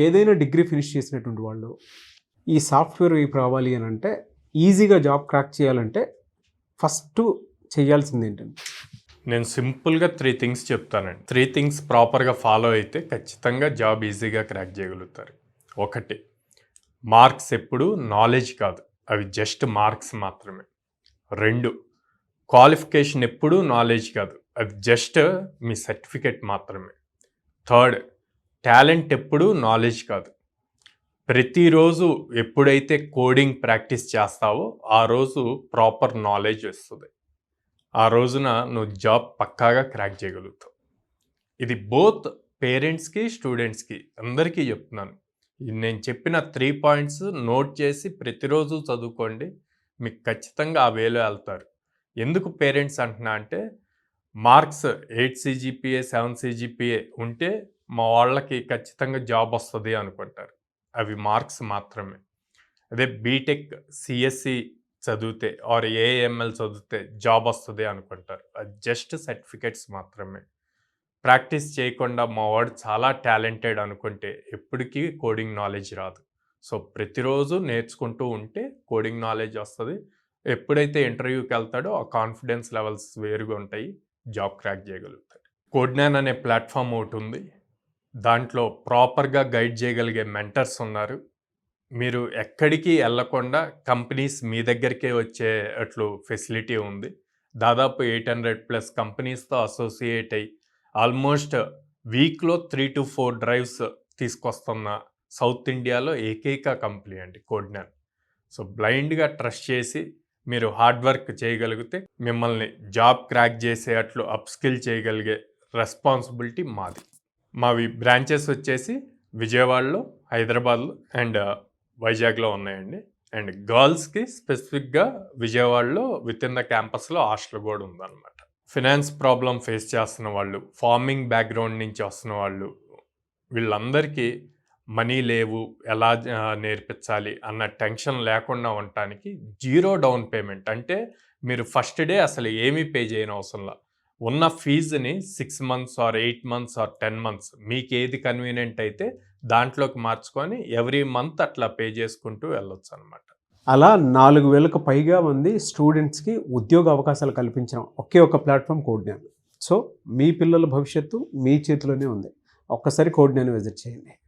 ఏదైనా degree finish చేసినటువంటి వాళ్ళు ఈ సాఫ్ట్‌వేర్ వైపు రావాలి అనంటే ఈజీగా జాబ్ క్రాక్ చేయాలంటే ఫస్ట్ చేయాల్సిందేంటండి? నేను సింపుల్‌గా 3 థింగ్స్ చెప్తానండి. 3 థింగ్స్ ప్రాపర్‌గా ఫాలో అయితే ఖచ్చితంగా జాబ్ ఈజీగా క్రాక్ చేయగలుగుతారు. 1, మార్క్స్ ఎప్పుడు నాలెడ్జ్ కాదు. అవి జస్ట్ మార్క్స్ మాత్రమే. 2, క్వాలిఫికేషన్ ఎప్పుడు నాలెడ్జ్ కాదు. అది జస్ట్ మీ సర్టిఫికేట్ మాత్రమే. 3, టాలెంట్ ఎప్పుడు నాలెడ్జ్ కాదు. ప్రతిరోజు ఎప్పుడైతే కోడింగ్ ప్రాక్టీస్ చేస్తావో ఆ రోజు ప్రాపర్ నాలెడ్జ్ వస్తుంది. ఆ రోజున నువ్వు జాబ్ పక్కాగా క్రాక్ చేయగలుగుతావు. ఇది బోత్ పేరెంట్స్కి స్టూడెంట్స్కి అందరికీ చెప్తున్నాను. నేను చెప్పిన 3 పాయింట్స్ నోట్ చేసి ప్రతిరోజు చదువుకోండి. మీకు ఖచ్చితంగా ఆ వేలో వెళ్తారు. ఎందుకు పేరెంట్స్ అంటున్నా అంటే మార్క్స్ 8 CGPA 7 CGPA ఉంటే మా వాళ్ళకి ఖచ్చితంగా జాబ్ వస్తుంది అనుకుంటారు. అవి మార్క్స్ మాత్రమే. అదే బీటెక్ సిఎస్సి చదివితే ఆర్ ఏఎంఎల్ చదివితే జాబ్ వస్తుంది అనుకుంటారు. అది జస్ట్ సర్టిఫికెట్స్ మాత్రమే. ప్రాక్టీస్ చేయకుండా మా వాడు చాలా టాలెంటెడ్ అనుకుంటే ఎప్పటికీ కోడింగ్ నాలెడ్జ్ రాదు. సో ప్రతిరోజు నేర్చుకుంటూ ఉంటే కోడింగ్ నాలెడ్జ్ వస్తుంది. ఎప్పుడైతే ఇంటర్వ్యూకి వెళ్తాడో ఆ కాన్ఫిడెన్స్ లెవెల్స్ వేరుగా ఉంటాయి. జాబ్ క్రాక్ చేయగలుగుతాడు. కోడ్నాన్ అనే ప్లాట్ఫామ్ ఒకటి ఉంది. దాంట్లో ప్రాపర్గా గైడ్ చేయగలిగే మెంటర్స్ ఉన్నారు. మీరు ఎక్కడికి వెళ్ళకుండా కంపెనీస్ మీ దగ్గరికే వచ్చే అట్లు ఫెసిలిటీ ఉంది. దాదాపు 800+ కంపెనీస్తో అసోసియేట్ అయ్యి ఆల్మోస్ట్ వీక్లో 3 to 4 డ్రైవ్స్ తీసుకొస్తున్న సౌత్ ఇండియాలో ఏకైక కంపెనీ అండి కోడ్నాన్. సో బ్లైండ్గా ట్రస్ట్ చేసి మీరు హార్డ్ వర్క్ చేయగలిగితే మిమ్మల్ని జాబ్ క్రాక్ చేసే అట్లు అప్స్కిల్ చేయగలిగే రెస్పాన్సిబిలిటీ మాది. మావి బ్రాంచెస్ వచ్చేసి విజయవాడలో, హైదరాబాద్లో అండ్ వైజాగ్లో ఉన్నాయండి. అండ్ గర్ల్స్కి స్పెసిఫిక్గా విజయవాడలో విత్ ఇన్ ద క్యాంపస్లో హాస్టల్ కూడా ఉందన్నమాట. ఫినాన్స్ ప్రాబ్లం ఫేస్ చేస్తున్న వాళ్ళు, ఫార్మింగ్ బ్యాక్గ్రౌండ్ నుంచి వస్తున్న వాళ్ళు, వీళ్ళందరికీ మనీ లేవు ఎలా నేర్పించాలి అన్న టెన్షన్ లేకుండా ఉండటానికి 0 డౌన్ పేమెంట్. అంటే మీరు ఫస్ట్ డే అసలు ఏమీ పే చేయని అవసరంలా ఉన్న ఫీజుని 6 months or 8 months or 10 months మీకు ఏది కన్వీనియంట్ అయితే దాంట్లోకి మార్చుకొని ఎవ్రీ మంత్ అట్లా పే చేసుకుంటూ వెళ్ళొచ్చు అనమాట. అలా 4,000కు పైగా మంది స్టూడెంట్స్‌కి ఉద్యోగ అవకాశాలు కల్పించిన ఒకే ఒక ప్లాట్ఫామ్ కోడ్నాన్. సో మీ పిల్లల భవిష్యత్తు మీ చేతిలోనే ఉంది. ఒక్కసారి కోడ్నాన్ విజిట్ చేయండి.